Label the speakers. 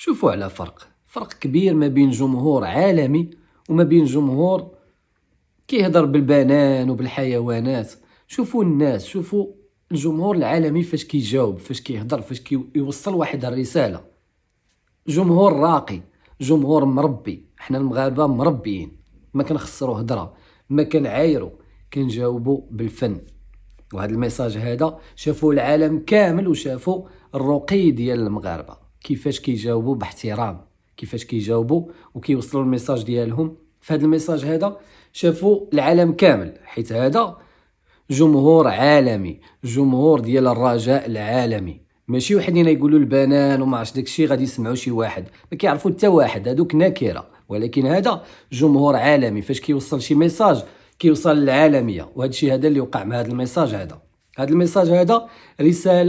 Speaker 1: شوفوا على فرق كبير ما بين جمهور عالمي وما بين جمهور كيهضر بالبنان وبالحيوانات. شوفوا الناس، شوفوا الجمهور العالمي فاش كيجاوب، فاش كيهضر، فاش كيوصل واحد الرسالة. جمهور راقي، جمهور مربي. احنا المغاربة مربيين، ما كنخسروا هضرة، ما كنعايروا، كنجاوبوا بالفن. وهذا الميساج هذا شافوا العالم كامل، وشافوا الرقي ديال المغاربة كيفاش كيجاوبوا باحترام، كيفاش كيجاوبوا وكيوصلوا الميساج ديالهم. فهذا الميساج هذا شافوا العالم كامل، حيت هذا جمهور عالمي، جمهور ديال الرجاء العالمي. ماشي وحدين يقولوا البنان وما عرفش داكشي غادي يسمعوا شي واحد ما كيعرفوا حتى واحد، هذوك نكره. ولكن هذا جمهور عالمي، فاش كيوصل شي ميساج كيوصل للعالميه. وهذا الشيء هذا اللي وقع مع هذا الميساج هذا. هذا الميساج هذا رساله